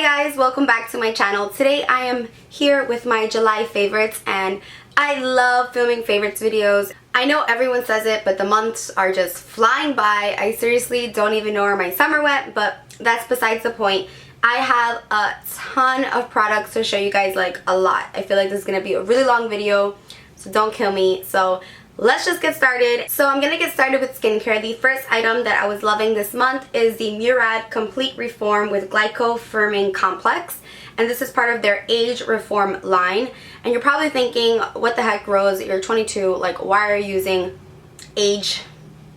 guys, welcome back to my channel. Today I am here with my July favorites, and I love filming favorites videos. I know everyone says it, but the months are just flying by. I seriously don't even know where my summer went, but that's besides the point. I have a ton of products to show you guys, like a lot. I feel like this is going to be a really long video, so don't kill me. So let's just get started. So I'm gonna get started with skincare. The first item that I was loving this month is the Murad Complete Reform with Glycol Firming Complex, and this is part of their Age Reform line. And you're probably thinking, what the heck, Rose, you're 22, like why are you using age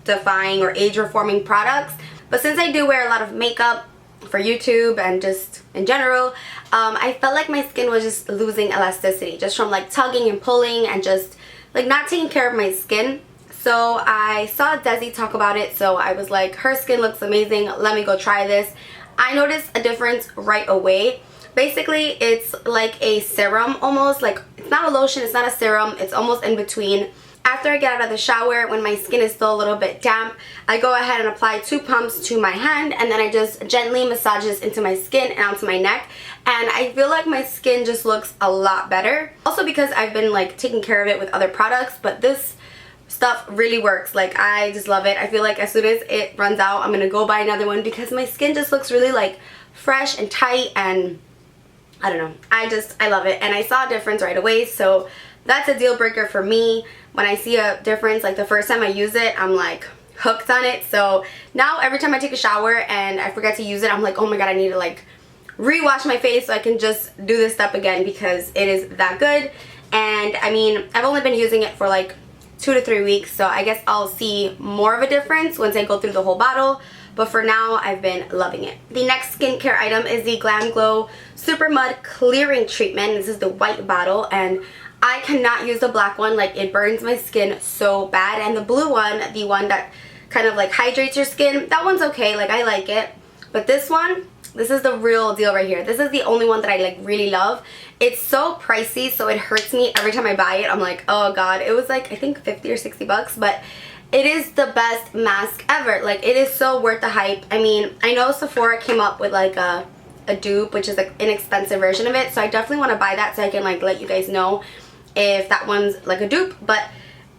defying or age reforming products? But since I do wear a lot of makeup for YouTube and just in general, I felt like my skin was just losing elasticity just from like tugging and pulling and just like not taking care of my skin. So I saw Desi talk about it, so I was like, her skin looks amazing, let me go try this. I noticed a difference right away. Basically it's like a serum almost, like it's not a lotion, it's not a serum, it's almost in between. After I get out of the shower, when my skin is still a little bit damp, I go ahead and apply 2 pumps to my hand, and then I just gently massage this into my skin and onto my neck, and I feel like my skin just looks a lot better. Also because I've been like taking care of it with other products, but this stuff really works. Like I just love it. I feel like as soon as it runs out, I'm gonna go buy another one because my skin just looks really like fresh and tight, and I don't know, I love it, and I saw a difference right away. So that's a deal breaker for me. When I see a difference, like the first time I use it, I'm like hooked on it. So now every time I take a shower and I forget to use it, I'm like, oh my god, I need to like rewash my face so I can just do this step again because it is that good. And I mean, I've only been using it for like 2 to 3 weeks, so I guess I'll see more of a difference once I go through the whole bottle. But for now, I've been loving it. The next skincare item is the GlamGlow Supermud Clearing Treatment. This is the white bottle, and I cannot use the black one. Like it burns my skin so bad. And the blue one, the one that kind of like hydrates your skin, that one's okay. Like I like it. But this one, this is the real deal right here. This is the only one that I like really love. It's so pricey, so it hurts me every time I buy it. I'm like, oh god. It was like I think 50 or 60 bucks, but it is the best mask ever. Like it is so worth the hype. I mean, I know Sephora came up with like a dupe, which is like an inexpensive version of it, so I definitely want to buy that so I can like let you guys know if that one's like a dupe. But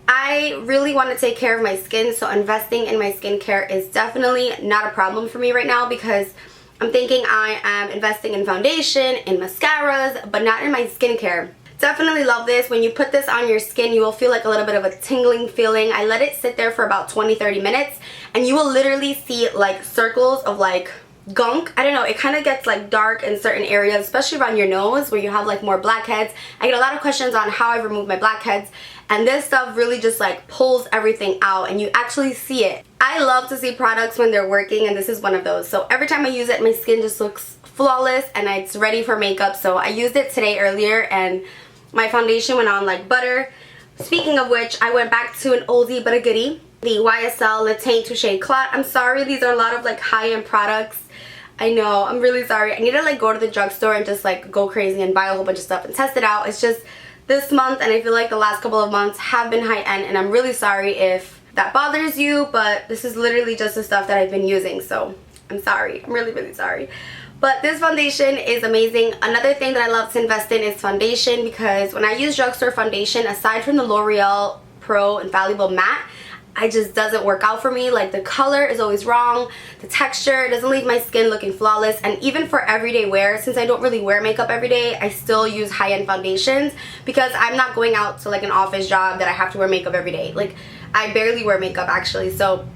I really want to take care of my skin, so investing in my skincare is definitely not a problem for me right now, because I'm thinking I am investing in foundation, in mascaras, but not in my skincare. Definitely love this. When you put this on your skin, you will feel like a little bit of a tingling feeling. I let it sit there for about 20-30 minutes, and you will literally see like circles of like gunk. I don't know, it kind of gets like dark in certain areas, especially around your nose where you have like more blackheads. I get a lot of questions on how I remove my blackheads, and this stuff really just like pulls everything out and you actually see it. I love to see products when they're working, and this is one of those. So every time I use it, my skin just looks flawless and it's ready for makeup. So I used it today earlier and my foundation went on like butter. Speaking of which, I went back to an oldie but a goodie, the YSL Le Teint Touche Eclat. I'm sorry, these are a lot of like high-end products. I know, I'm really sorry. I need to like go to the drugstore and just like go crazy and buy a whole bunch of stuff and test it out. It's just this month, and I feel like the last couple of months have been high-end, and I'm really sorry if that bothers you, but this is literally just the stuff that I've been using, so I'm sorry. I'm really, really sorry. But this foundation is amazing. Another thing that I love to invest in is foundation, because when I use drugstore foundation, aside from the L'Oreal Pro Infallible Matte, it just doesn't work out for me. Like the color is always wrong, the texture doesn't leave my skin looking flawless. And even for everyday wear, since I don't really wear makeup every day, I still use high-end foundations because I'm not going out to like an office job that I have to wear makeup every day. Like I barely wear makeup actually, so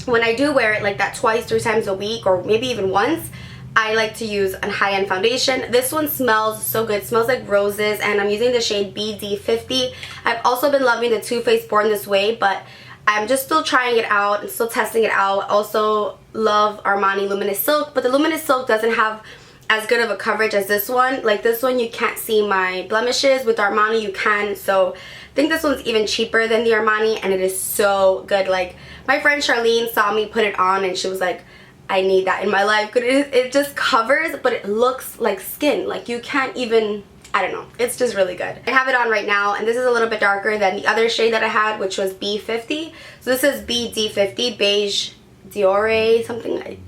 when I do wear it like that 2-3 times a week, or maybe even once, I like to use a high-end foundation. This one smells so good. It smells like roses, and I'm using the shade BD50. I've also been loving the Too Faced Born This Way, but I'm just still trying it out and still testing it out. Also love Armani Luminous Silk, but the Luminous Silk doesn't have as good of a coverage as this one. Like this one, you can't see my blemishes. With Armani, you can. So I think this one's even cheaper than the Armani, and it is so good. Like my friend Charlene saw me put it on, and she was like, I need that in my life, because it just covers, but it looks like skin. Like you can't even, I don't know, it's just really good. I have it on right now, and this is a little bit darker than the other shade that I had, which was B50. So this is BD50, Beige Diore, something like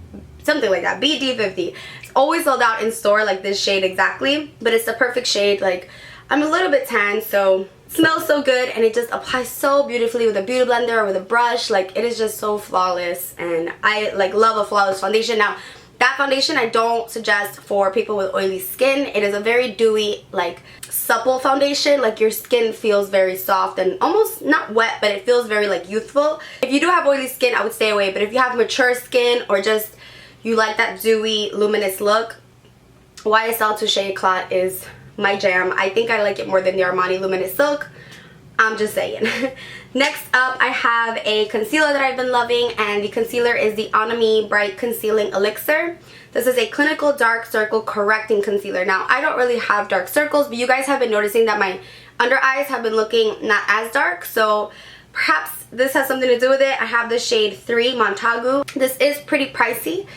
that, BD50. It's always sold out in store, like this shade exactly, but it's the perfect shade. Like, I'm a little bit tan, so it smells so good, and it just applies so beautifully with a beauty blender or with a brush. Like, it is just so flawless, and I like love a flawless foundation. Now, that foundation I don't suggest for people with oily skin. It is a very dewy, like supple foundation. Like, your skin feels very soft and almost not wet, but it feels very like youthful. If you do have oily skin, I would stay away, but if you have mature skin or just you like that dewy, luminous look, YSL Touche Eclat is my jam. I think I like it more than the Armani Luminous Silk. I'm just saying. Next up, I have a concealer that I've been loving, and the concealer is the Onomie Bright Concealing Elixir. This is a clinical dark circle correcting concealer. Now, I don't really have dark circles, but you guys have been noticing that my under eyes have been looking not as dark, so perhaps this has something to do with it. I have the shade 3 Montagu. This is pretty pricey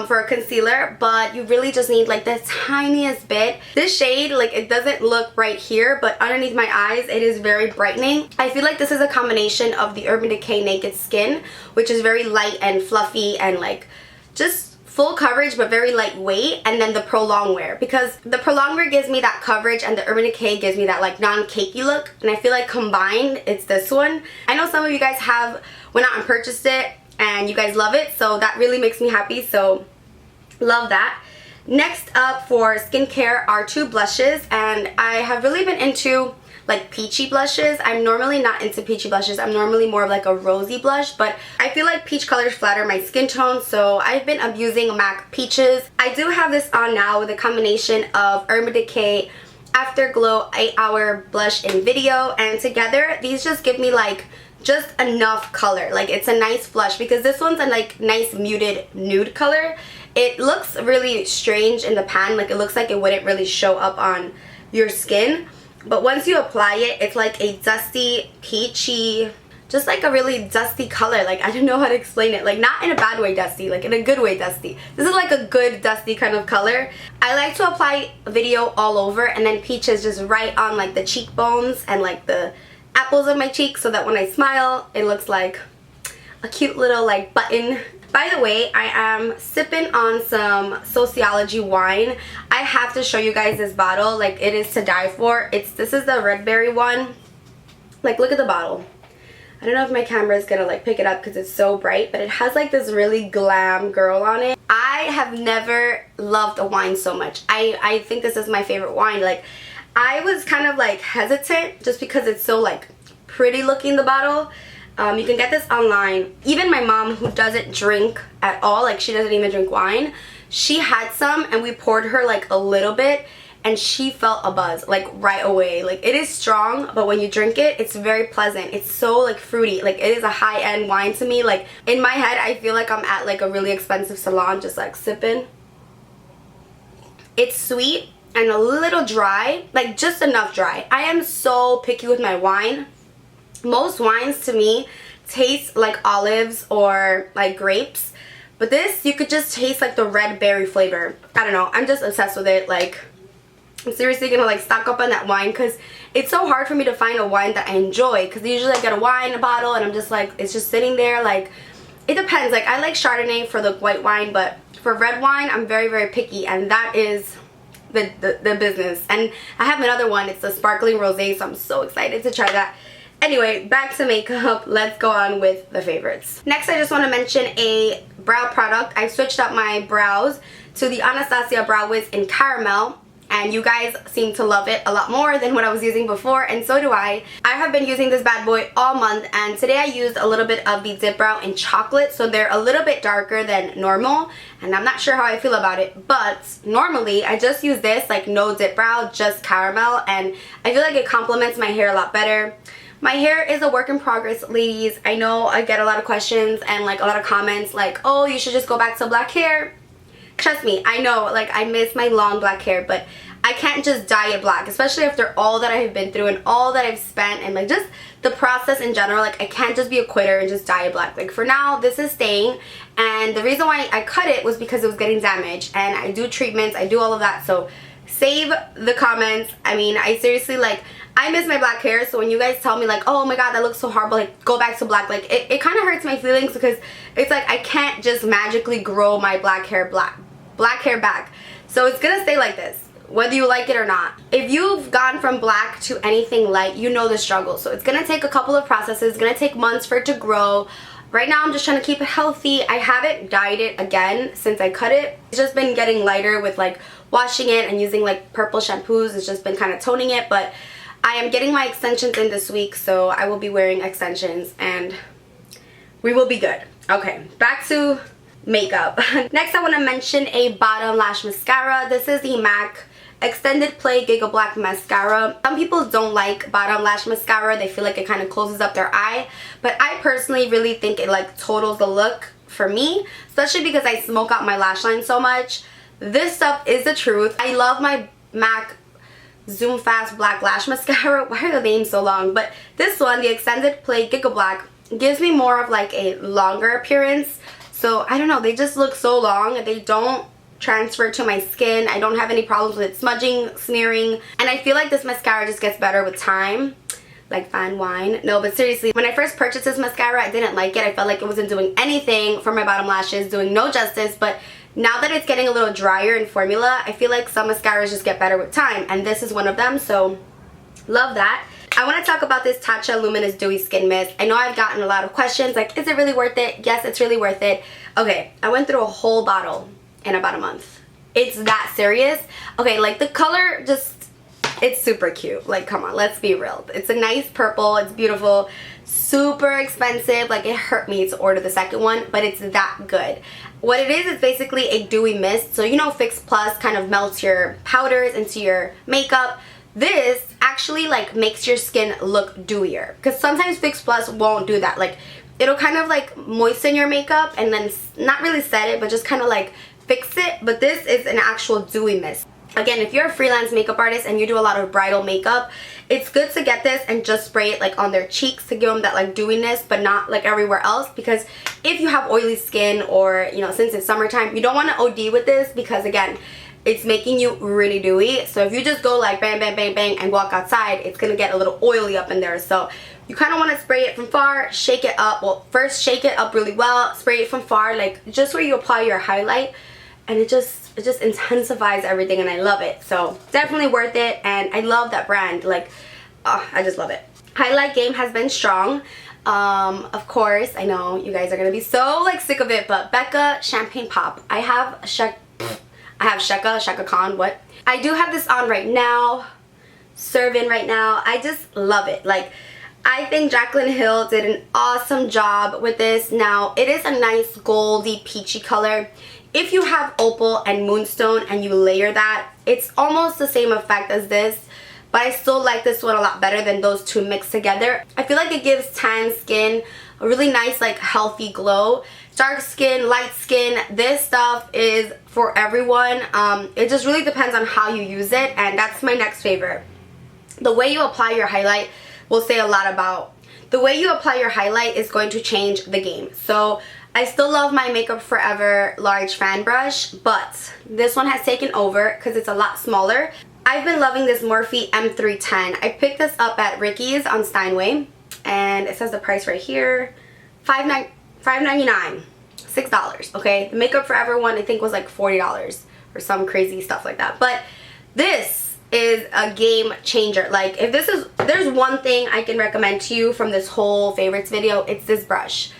for a concealer, but you really just need like the tiniest bit. This shade, like, it doesn't look bright here, but underneath my eyes it is very brightening. I feel like this is a combination of the Urban Decay Naked Skin, which is very light and fluffy and like just full coverage but very lightweight, and then the Pro Longwear, because the Pro Longwear gives me that coverage and the Urban Decay gives me that like non-cakey look, and I feel like combined it's this one. I know some of you guys have went out and purchased it and you guys love it, so that really makes me happy, so love that. Next up for skincare are 2 blushes, and I have really been into like peachy blushes. I'm normally not into peachy blushes. I'm normally more of like a rosy blush, but I feel like peach colors flatter my skin tone, so I've been abusing MAC Peaches. I do have this on now with a combination of Urban Decay Afterglow 8-Hour Blush in Video, and together these just give me like just enough color. Like, it's a nice blush because this one's a like nice muted nude color. It looks really strange in the pan, like it looks like it wouldn't really show up on your skin, but once you apply it, it's like a dusty, peachy, just like a really dusty color. Like, I don't know how to explain it, like not in a bad way dusty, like in a good way dusty. This is like a good dusty kind of color. I like to apply Video all over, and then peach is just right on like the cheekbones and like the apples of my cheeks, so that when I smile it looks like a cute little like button. By the way, I am sipping on some Sociologie wine. I have to show you guys this bottle. Like, it is to die for. This is the red berry one. Like, look at the bottle. I don't know if my camera is gonna like pick it up because it's so bright, but it has like this really glam girl on it. I have never loved a wine so much. I think this is my favorite wine. Like, I was kind of like hesitant just because it's so like pretty looking, the bottle. You can get this online. Even my mom, who doesn't drink at all, like she doesn't even drink wine, she had some and we poured her like a little bit and she felt a buzz like right away. Like, it is strong, but when you drink it, it's very pleasant. It's so like fruity. Like, it is a high-end wine to me. Like, in my head, I feel like I'm at like a really expensive salon just like sipping. It's sweet and a little dry, like just enough dry. I am so picky with my wine. Most wines to me taste like olives or like grapes, but this, you could just taste like the red berry flavor. I don't know, I'm just obsessed with it. Like, I'm seriously gonna like stock up on that wine because it's so hard for me to find a wine that I enjoy, because usually I get a wine bottle and I'm just like, it's just sitting there. Like, it depends. Like, I like Chardonnay for the white wine, but for red wine I'm very, very picky, and that is the business. And I have another one, it's the sparkling rosé, so I'm so excited to try that. Anyway, back to makeup. Let's go on with the favorites. Next, I just want to mention a brow product. I switched up my brows to the Anastasia Brow Wiz in Caramel, and you guys seem to love it a lot more than what I was using before, and so do I. I have been using this bad boy all month, and today I used a little bit of the Dip Brow in Chocolate, so they're a little bit darker than normal, and I'm not sure how I feel about it, but normally I just use this, like no dip brow, just caramel, and I feel like it complements my hair a lot better. My hair is a work in progress, ladies. I know I get a lot of questions and like a lot of comments like, oh, you should just go back to black hair. Trust me, I know, like, I miss my long black hair, but I can't just dye it black, especially after all that I have been through and all that I've spent and like just the process in general. Like, I can't just be a quitter and just dye it black. Like, for now, this is staying, and the reason why I cut it was because it was getting damaged, and I do treatments, I do all of that, so save the comments. I mean, I seriously, like, I miss my black hair, so when you guys tell me like, oh my god, that looks so horrible, like, go back to black, like, it kind of hurts my feelings, because it's like I can't just magically grow my black hair black black hair back. So it's gonna stay like this, whether you like it or not. If you've gone from black to anything light, you know the struggle. So it's gonna take a couple of processes. It's gonna take months for it to grow. Right now I'm just trying to keep it healthy. I haven't dyed it again since I cut it. It's just been getting lighter with like washing it and using like purple shampoos. It's just been kind of toning it, but I am getting my extensions in this week, so I will be wearing extensions and we will be good. Okay, back to makeup. Next I want to mention a bottom lash mascara. This is the MAC Extended Play Gigablack Mascara. Some people don't like bottom lash mascara. They feel like it kind of closes up their eye. But I personally really think it like totals the look for me. Especially because I smoke out my lash line so much. This stuff is the truth. I love my MAC Zoom Fast Black Lash Mascara. Why are the names so long? But this one, the Extended Play Gigablack, gives me more of like a longer appearance. So I don't know. They just look so long. They don't transfer to my skin. I don't have any problems with it smudging, smearing, and I feel like this mascara just gets better with time, like fine wine. No, but seriously, when I first purchased this mascara, I didn't like it. I felt like it wasn't doing anything for my bottom lashes, doing no justice. But now that it's getting a little drier in formula, I feel like some mascaras just get better with time, and this is one of them, so love that. I want to talk about this Tatcha Luminous Dewy Skin Mist. I know I've gotten a lot of questions like, is it really worth it? Yes, it's really worth it. Okay, I went through a whole bottle in about a month. It's that serious. Okay, like the color just, it's super cute. Like, come on, let's be real. It's a nice purple. It's beautiful. Super expensive. Like, it hurt me to order the second one, but it's that good. What it is basically a dewy mist. So, you know, Fix Plus kind of melts your powders into your makeup. This actually like makes your skin look dewier, because sometimes Fix Plus won't do that. Like, it'll kind of like moisten your makeup and then not really set it, but just kind of like fix it. But this is an actual dewy mist. Again, if you're a freelance makeup artist and you do a lot of bridal makeup, it's good to get this and just spray it like on their cheeks to give them that like dewiness, but not like everywhere else. Because if you have oily skin, or you know, since it's summertime, you don't want to OD with this, because again, it's making you really dewy. So if you just go like bang bang bang bang and walk outside, it's gonna get a little oily up in there. So you kind of want to spray it from far, shake it up. Well, first shake it up really well, spray it from far, like just where you apply your highlight, and it just intensifies everything, and I love it. So definitely worth it, and I love that brand. Like, I just love it. Highlight game has been strong. Of course, I know you guys are gonna be so like sick of it, but Becca Champagne Pop. I have Sheka Khan, what? I do have this on right now, serving right now. I just love it. Like, I think Jaclyn Hill did an awesome job with this. Now, it is a nice goldy peachy color. If you have opal and moonstone and you layer that, it's almost the same effect as this, but I still like this one a lot better than those two mixed together. I feel like it gives tan skin a really nice like healthy glow. Dark skin, light skin, this stuff is for everyone. It just really depends on how you use it, and that's my next favorite. The way you apply your highlight will say a lot about, the way you apply your highlight is going to change the game. So I still love my Makeup Forever large fan brush, but this one has taken over because it's a lot smaller. I've been loving this Morphe M310. I picked this up at Ricky's on Steinway, and it says the price right here, $5.99, $6, okay? The Makeup Forever one I think was like $40 or some crazy stuff like that. But this is a game changer. Like, if there's one thing I can recommend to you from this whole favorites video, it's this brush.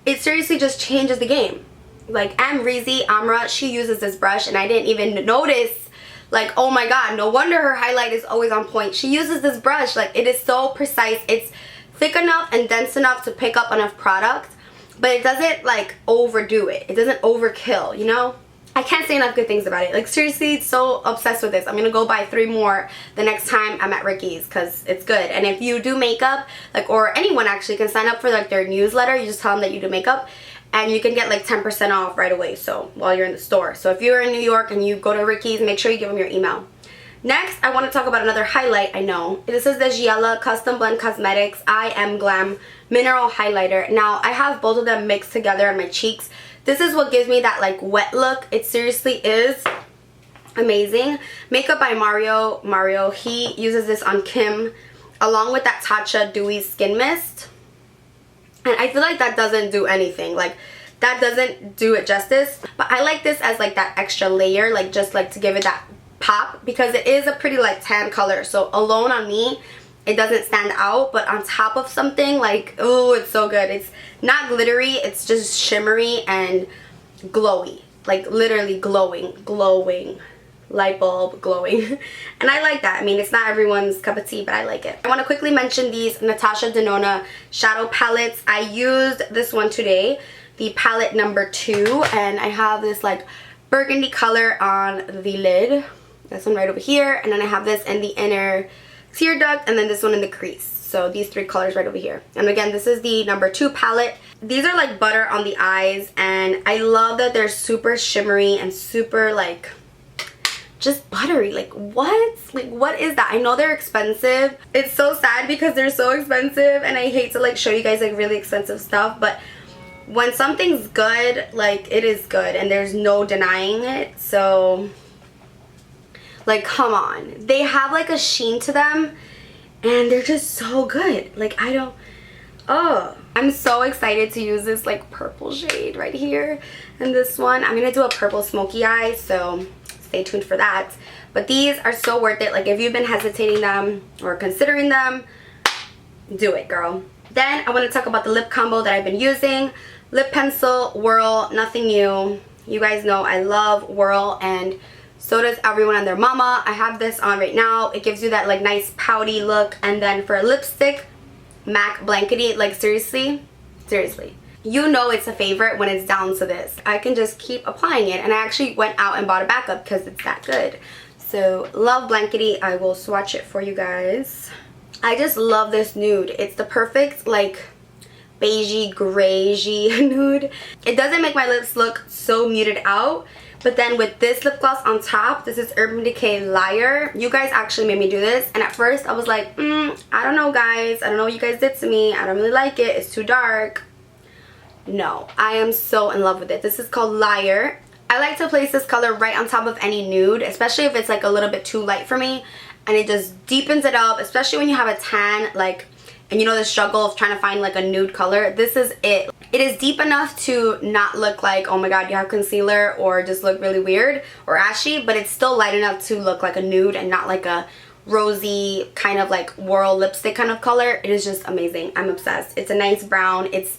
It seriously just changes the game. Like, Amra, she uses this brush, and I didn't even notice. Like, oh my god, no wonder her highlight is always on point. She uses this brush. Like, it is so precise. It's thick enough and dense enough to pick up enough product, but it doesn't like overdo it. It doesn't overkill, you know? I can't say enough good things about it. Like, seriously, so obsessed with this. I'm gonna go buy 3 more the next time I'm at Ricky's, because it's good. And if you do makeup, like, or anyone actually can sign up for like their newsletter. You just tell them that you do makeup, and you can get like 10% off right away, so while you're in the store. So if you're in New York and you go to Ricky's, make sure you give them your email. Next, I want to talk about another highlight. I know this is the Giella Custom Blend Cosmetics I Am Glam Mineral Highlighter. Now, I have both of them mixed together on my cheeks. This is what gives me that like wet look. It seriously is amazing. Makeup by Mario. He uses this on Kim along with that Tatcha Dewy Skin Mist. And I feel like that doesn't do anything. Like, that doesn't do it justice. But I like this as like that extra layer, like just like to give it that pop, because it is a pretty like tan color. So alone on me, it doesn't stand out, but on top of something, like, oh, it's so good. It's not glittery, it's just shimmery and glowy. Like literally glowing. Light bulb glowing. And I like that. I mean, it's not everyone's cup of tea, but I like it. I want to quickly mention these Natasha Denona shadow palettes. I used this one today, the palette number 2, and I have this like burgundy color on the lid. This one right over here, and then I have this in the inner tear duct, and then this one in the crease. So these 3 colors right over here. And again, this is the number 2 palette. These are like butter on the eyes, and I love that they're super shimmery and super like just buttery. Like what is that? I know they're expensive. It's so sad because they're so expensive, and I hate to like show you guys like really expensive stuff, but when something's good, like it is good and there's no denying it. So like, come on. They have like a sheen to them and they're just so good. Like I'm so excited to use this like purple shade right here. And this one, I'm gonna do a purple smoky eye, so stay tuned for that. But these are so worth it. Like if you've been hesitating them or considering them, do it, girl. Then I want to talk about the lip combo that I've been using. Lip pencil, Whirl, nothing new. You guys know I love Whirl, and so does everyone and their mama. I have this on right now. It gives you that like nice pouty look. And then for a lipstick, MAC Blankety. Like seriously, you know it's a favorite when it's down to this. I can just keep applying it, and I actually went out and bought a backup because it's that good. So love Blankety. I will swatch it for you guys. I just love this nude. It's the perfect like beigey, grayy nude. It doesn't make my lips look so muted out. But then with this lip gloss on top, this is Urban Decay Liar. You guys actually made me do this. And at first I was like, I don't know guys. I don't know what you guys did to me. I don't really like it. It's too dark. No, I am so in love with it. This is called Liar. I like to place this color right on top of any nude, especially if it's like a little bit too light for me. And it just deepens it up, especially when you have a tan, like, and you know the struggle of trying to find like a nude color. This is it. It is deep enough to not look like, oh my god, you have concealer, or just look really weird or ashy, but it's still light enough to look like a nude and not like a rosy kind of like Whirl lipstick kind of color. It is just amazing. I'm obsessed. It's a nice brown. It's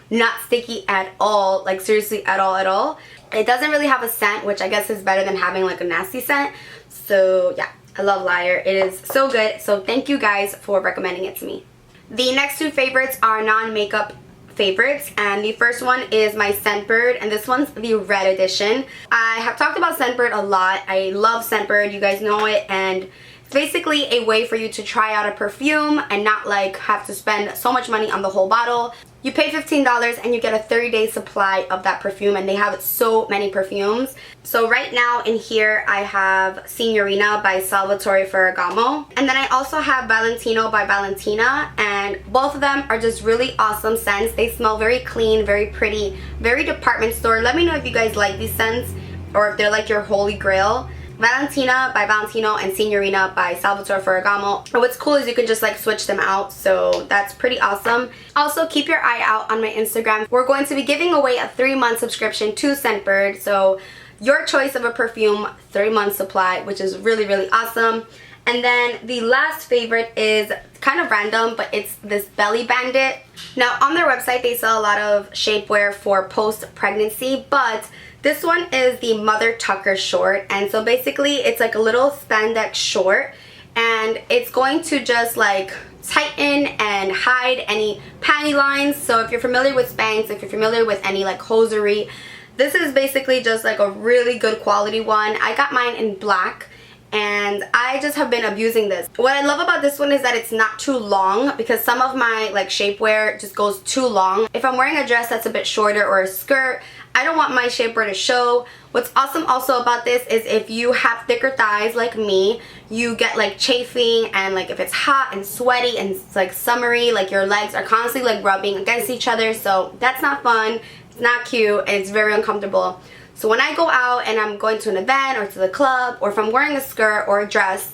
not sticky at all, like seriously at all. It doesn't really have a scent, which I guess is better than having like a nasty scent. So yeah, I love Liar. It is so good. So thank you guys for recommending it to me. The next 2 favorites are non-makeup favorites, and the first one is my Scentbird, and this one's the red edition. I have talked about Scentbird a lot. I love Scentbird, you guys know it, and it's basically a way for you to try out a perfume and not like have to spend so much money on the whole bottle. You pay $15 and you get a 30-day supply of that perfume, and they have so many perfumes. So right now in here I have Signorina by Salvatore Ferragamo, and then I also have Valentino by Valentina, and both of them are just really awesome scents. They smell very clean, very pretty, very department store. Let me know if you guys like these scents or if they're like your holy grail. Valentina by Valentino and Signorina by Salvatore Ferragamo. And what's cool is you can just like switch them out, so that's pretty awesome. Also, keep your eye out on my Instagram. We're going to be giving away a 3-month subscription to Scentbird, so your choice of a perfume, 3-month supply, which is really awesome. And then the last favorite is kind of random, but it's this Belly Bandit. Now on their website they sell a lot of shapewear for post-pregnancy, but this one is the Mother Tucker short, and so basically it's like a little spandex short, and it's going to just like tighten and hide any panty lines. So if you're familiar with Spanx, if you're familiar with any like hosiery, this is basically just like a really good quality one. I got mine in black, and I just have been abusing this. What I love about this one is that it's not too long, because some of my like shapewear just goes too long. If I'm wearing a dress that's a bit shorter or a skirt, I don't want my shapewear to show. What's awesome also about this is if you have thicker thighs like me, you get like chafing, and like if it's hot and sweaty and it's like summery, like your legs are constantly like rubbing against each other, so that's not fun, it's not cute, and it's very uncomfortable. So when I go out and I'm going to an event or to the club, or if I'm wearing a skirt or a dress,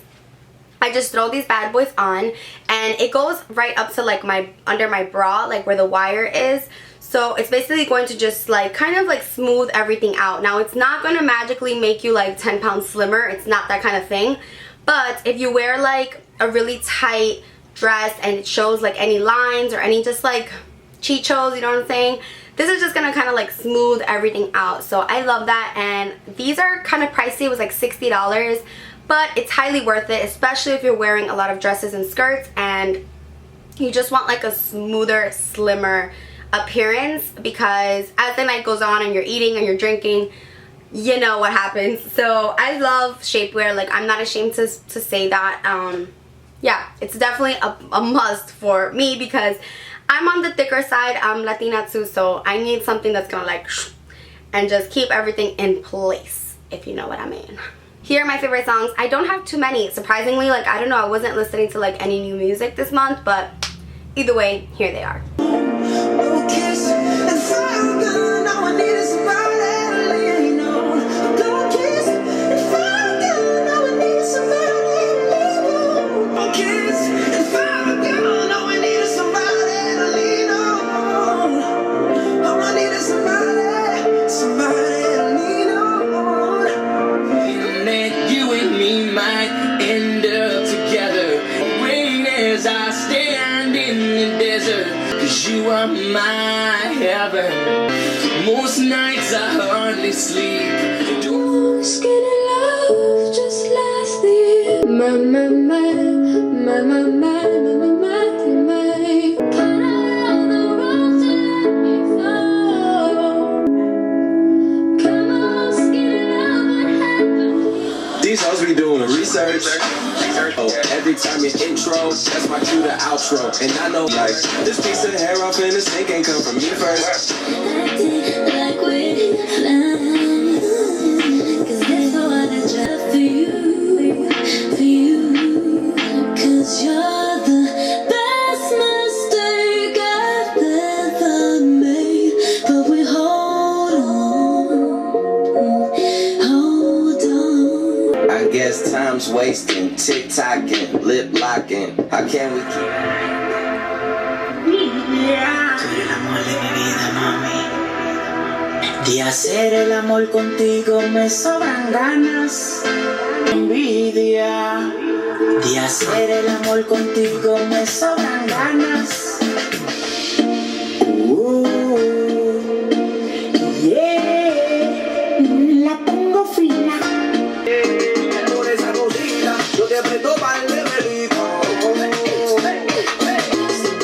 I just throw these bad boys on, and it goes right up to like my under my bra, like where the wire is. So it's basically going to just like kind of like smooth everything out. Now it's not going to magically make you like 10 pounds slimmer. It's not that kind of thing. But if you wear like a really tight dress and it shows like any lines or any just like chichos, you know what I'm saying? This is just gonna kind of like smooth everything out. So I love that, and these are kind of pricey. It was like $60, but it's highly worth it, especially if you're wearing a lot of dresses and skirts and you just want like a smoother, slimmer appearance, because as the night goes on and you're eating and you're drinking, you know what happens. So I love shapewear. Like, I'm not ashamed to say that. Yeah, it's definitely a must for me because I'm on the thicker side. I'm Latina too, so I need something that's gonna like and just keep everything in place, if you know what I mean. Here are my favorite songs. I don't have too many, surprisingly. Like, I don't know, I wasn't listening to like any new music this month, but either way, here they are. You are my heaven. Most nights I hardly sleep. Skinny love just last the year. My. Can I on the road to let me fall? Come on, skinny love, what happened? These hoes be doing research. Oh, every time you intro, that's my cue to outro. And I know, like, this piece of hair off in the sink ain't come from me first. Like we planned, 'cause this one is just for you, cause you're the best mistake I've ever made. But we hold on. I guess time's wasting, tick-tocking, lip-locking. How can we keep... Tú eres el amor de mi vida, mami. De hacer el amor contigo me sobran ganas. Envidia. De hacer el amor contigo me sobran ganas. Yeah. La pongo fina. Con esa cosita, yo te aprieto para el bebelito.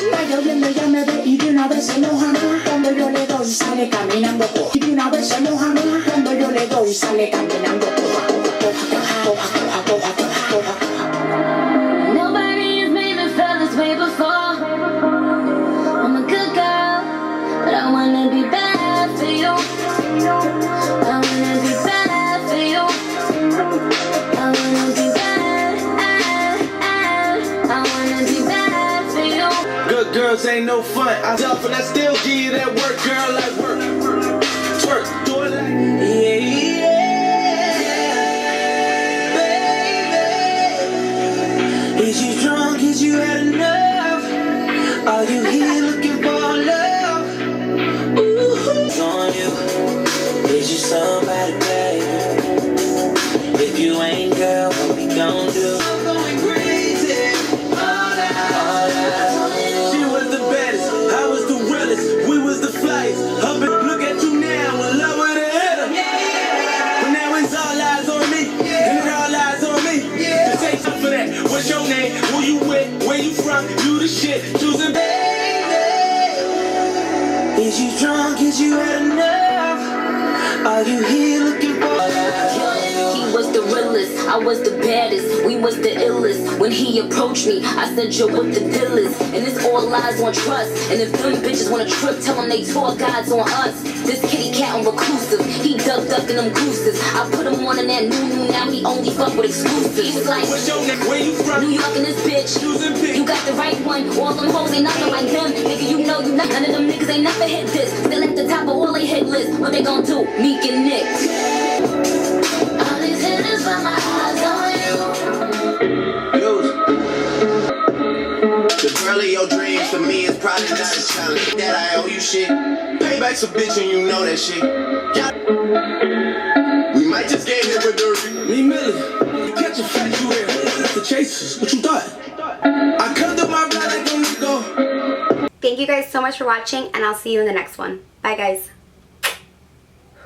Está lloviendo, ya me ve y de una vez se enoja más. Cuando yo le doy sale caminando. Y de una vez se enoja más. Cuando yo le doy sale caminando. Nobody has made me feel this way before. I'm a good girl, but I wanna be bad for you. I wanna be bad for you. I wanna be bad. I wanna be bad for you. Good girls ain't no fun. I tough and I still give you that work, girl, like work. Twerk, do it like... Yeah. Is you drunk? Is you had enough? Are you here looking for love? Ooh, it's on you. Is you somebody, baby? If you ain't, girl, what we gon' do? I'm going crazy. All that. She was the baddest. I was the realest. We was the flyest. Up and look at you now. In love with a hitter. But now it's all eyes on me. And it all eyes on me. To take some for that. What's your name? Who you with? Where you from? You the shit. Choosing baby. Is you drunk? Is you had enough? Are you here looking for love? He was the realest, I was the baddest, we was the illest. When he approached me, I said, yo, what the deal is? And this all lies on trust. And if them bitches wanna trip, tell them they tour guides on us. This kitty cat on reclusive, he ducked up in them gooses. I put him on in that new, now he only fuck with exclusives. He was like, What's your name? Where you from? New York and this bitch. Choosing pick. You got the right one, all them hoes ain't nothing like them. Nigga, you know you not, none of them niggas ain't never hit this. Still at the top of all they hit list. What they gon' do? Meek and Nick. All these hitters from my eyes on you. The girl of your dreams. challenge to me is probably not a challenge. That I owe you shit. Payback's a bitch and you know that shit. We might just get hit with the me Millie. You catch a fat you here. The chasers. What you thought? I cut up my blood like a Nico. Thank you guys so much for watching, and I'll see you in the next one. Bye guys.